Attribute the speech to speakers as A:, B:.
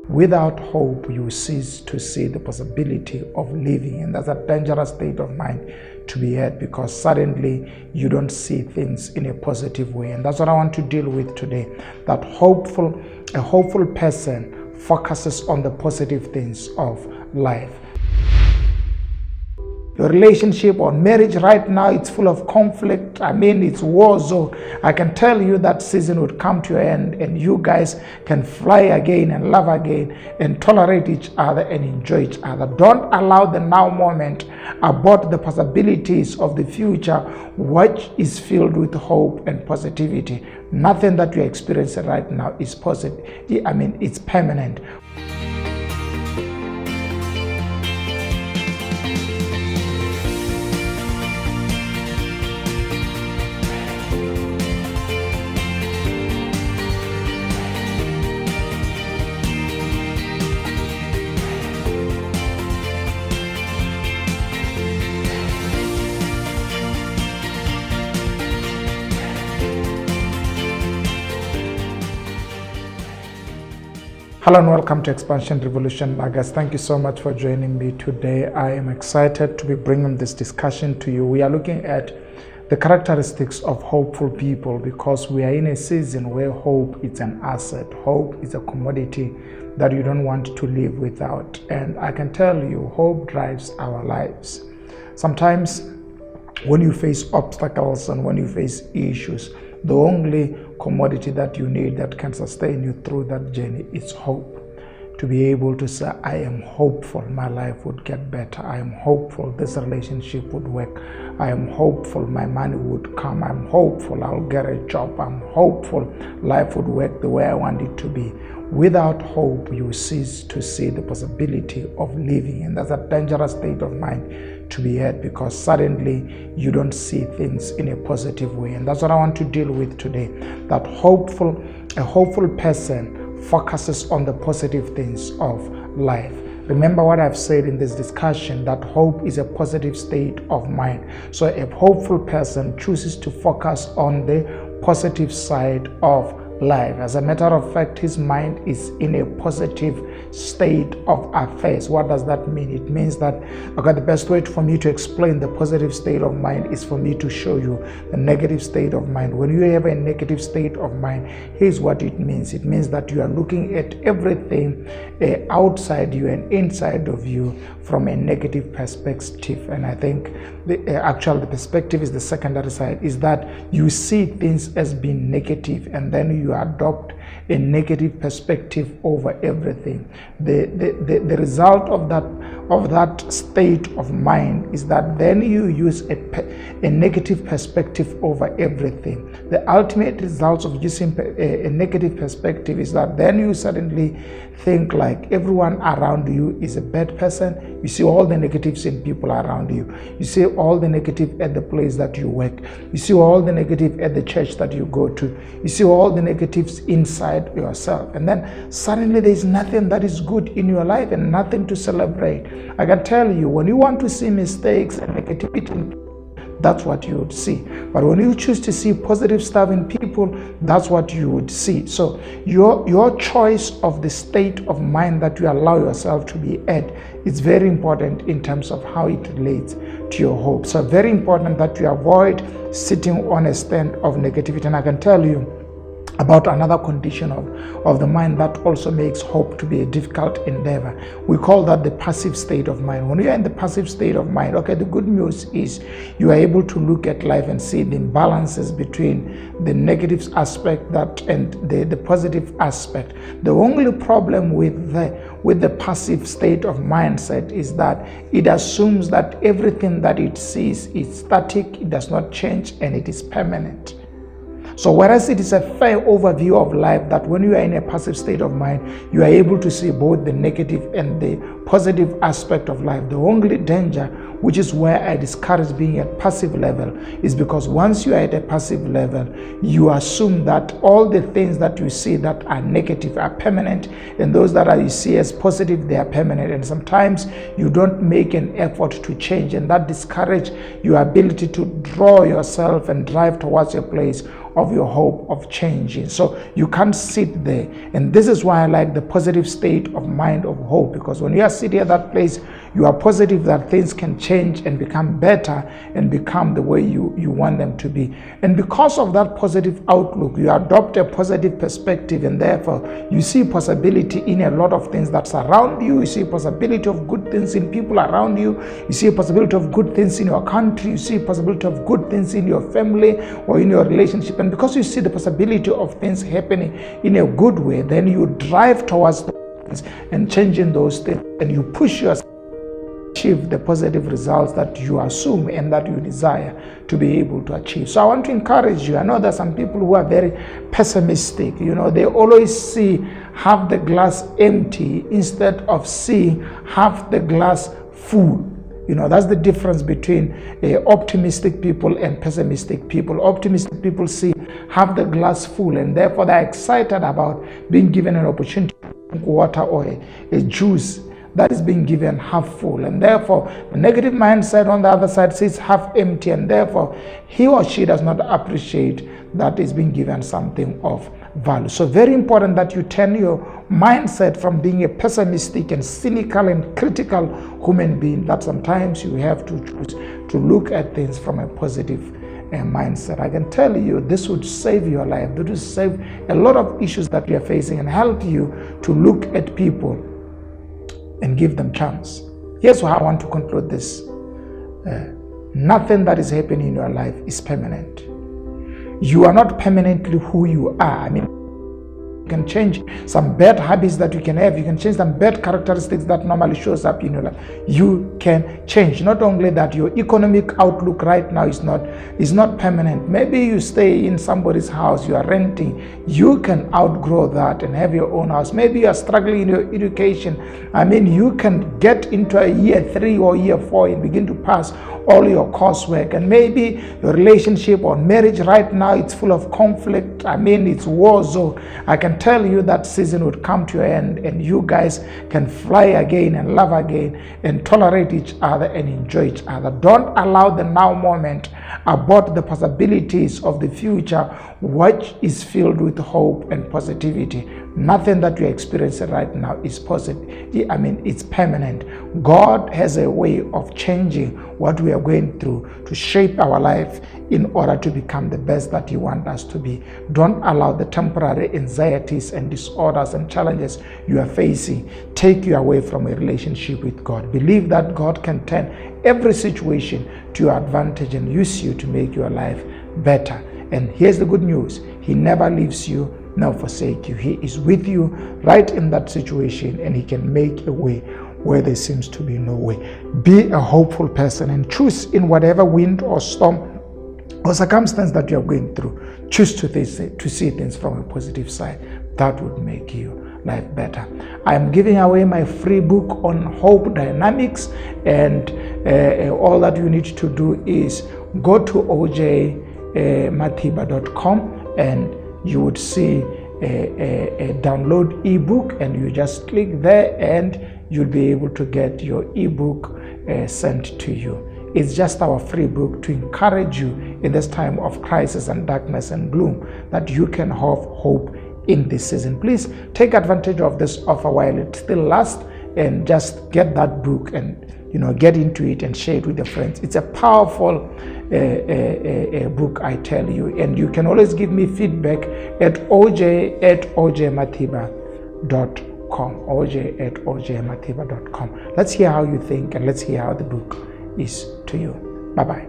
A: Without hope, you cease to see the possibility of living, and that's a dangerous state of mind to be at, because suddenly you don't see things in a positive way. And that's what I want to deal with today. That a hopeful person focuses on the positive things of life. Your relationship or marriage right now, it's full of conflict. It's war zone. I can tell you that season would come to an end, and you guys can fly again and love again and tolerate each other and enjoy each other. Don't allow the now moment abort the possibilities of the future, which is filled with hope and positivity. Nothing that you're experiencing right now is positive. It's permanent. Hello and welcome to Expansion Revolution. Guys, thank you so much for joining me today. I am excited to be bringing this discussion to you. We are looking at the characteristics of hopeful people, because we are in a season where hope is an asset. Hope is a commodity that you don't want to live without. And I can tell you, hope drives our lives. Sometimes when you face obstacles and when you face issues, the only commodity that you need that can sustain you through that journey is hope. To be able to say, I am hopeful my life would get better. I am hopeful this relationship would work. I am hopeful my money would come. I'm hopeful I'll get a job. I'm hopeful life would work the way I want it to be. Without hope, you cease to see the possibility of living, and that's a dangerous state of mind to be at, because suddenly you don't see things in a positive way. And that's what I want to deal with today. That a hopeful person focuses on the positive things of life. Remember what I've said in this discussion, that hope is a positive state of mind. So a hopeful person chooses to focus on the positive side of life. As a matter of fact, his mind is in a positive state of affairs. What does that mean? It means that, the best way for me to explain the positive state of mind is for me to show you the negative state of mind. When you have a negative state of mind, here's what it means. It means that you are looking at everything outside you and inside of you from a negative perspective. And I think the perspective is the secondary side, is that you see things as being negative, and then you adopt a negative perspective over everything. The result of that state of mind is that then you use a negative perspective over everything. The ultimate results of using a negative perspective is that then you suddenly think like everyone around you is a bad person. You see all the negatives in people around you. You see all the negative at the place that you work. You see all the negative at the church that you go to. You see all the negatives inside yourself. And then suddenly there's nothing that is good in your life and nothing to celebrate. I can tell you, when you want to see mistakes and negativity, that's what you would see. But when you choose to see positive stuff in people, that's what you would see. So your choice of the state of mind that you allow yourself to be at is very important in terms of how it relates to your hope. So very important that you avoid sitting on a stand of negativity. And I can tell you about another condition of the mind that also makes hope to be a difficult endeavor. We call that the passive state of mind. When you are in the passive state of mind, the good news is you are able to look at life and see the imbalances between the negative aspect and the positive aspect. The only problem with the passive state of mindset is that it assumes that everything that it sees is static, it does not change, and it is permanent. So whereas it is a fair overview of life that when you are in a passive state of mind, you are able to see both the negative and the positive aspect of life. The only danger, which is where I discourage being at passive level, is because once you are at a passive level, you assume that all the things that you see that are negative are permanent, and those that you see as positive, they are permanent. And sometimes you don't make an effort to change, and that discourages your ability to draw yourself and drive towards a place of your hope of changing. So you can't sit there. And this is why I like the positive state of mind of hope, because when you are sitting at that place, you are positive that things can change and become better and become the way you want them to be. And because of that positive outlook, you adopt a positive perspective, and therefore you see possibility in a lot of things that surround you. You see possibility of good things in people around you. You see a possibility of good things in your country. You see a possibility of good things in your family or in your relationship. And because you see the possibility of things happening in a good way, then you drive towards those things and changing those things, and you push yourself achieve the positive results that you assume and that you desire to be able to achieve. So I want to encourage you. I know there are some people who are very pessimistic. They always see half the glass empty instead of seeing half the glass full. That's the difference between optimistic people and pessimistic people. Optimistic people see half the glass full, and therefore they're excited about being given an opportunity to drink water or a juice that is being given half full. And therefore the negative mindset on the other side sees half empty, and therefore he or she does not appreciate that is being given something of value. So very important that you turn your mindset from being a pessimistic and cynical and critical human being, that sometimes you have to choose to look at things from a positive mindset. I can tell you this would save your life. This would save a lot of issues that we are facing and help you to look at people and give them chance. Here's how I want to conclude this. Nothing that is happening in your life is permanent. You are not permanently who you are. You can change some bad habits that you can have. You can change some bad characteristics that normally shows up in your life. You can change. Not only that, your economic outlook right now is not permanent. Maybe you stay in somebody's house, you are renting. You can outgrow that and have your own house. Maybe you are struggling in your education. You can get into a year 3 or year 4 and begin to pass all your coursework. And maybe your relationship or marriage right now, it's full of conflict. It's war zone. I can tell you that season would come to your end, and you guys can fly again and love again and tolerate each other and enjoy each other. Don't allow the now moment abort the possibilities of the future, which is filled with hope and positivity. Nothing that you're experiencing right now is positive. It's permanent. God has a way of changing what we are going through to shape our life in order to become the best that He wants us to be. Don't allow the temporary anxieties and disorders and challenges you are facing take you away from a relationship with God. Believe that God can turn every situation to your advantage and use you to make your life better. And here's the good news. He never leaves you nor forsake you. He is with you right in that situation, and He can make a way where there seems to be no way. Be a hopeful person and choose in whatever wind or storm or circumstance that you are going through. Choose to see things from a positive side. That would make your life better. I am giving away my free book on hope dynamics, and all that you need to do is go to ojmathiba.com, and you would see a download ebook, and you just click there and you'll be able to get your ebook sent to you. It's just our free book to encourage you in this time of crisis and darkness and gloom, that you can have hope in this season. Please take advantage of this offer while it still lasts, and just get that book and get into it and share it with your friends. It's a powerful book, I tell you. And you can always give me feedback at oj@ojmathiba.com. oj@ojmathiba.com. Let's hear how you think, and let's hear how the book is to you. Bye-bye.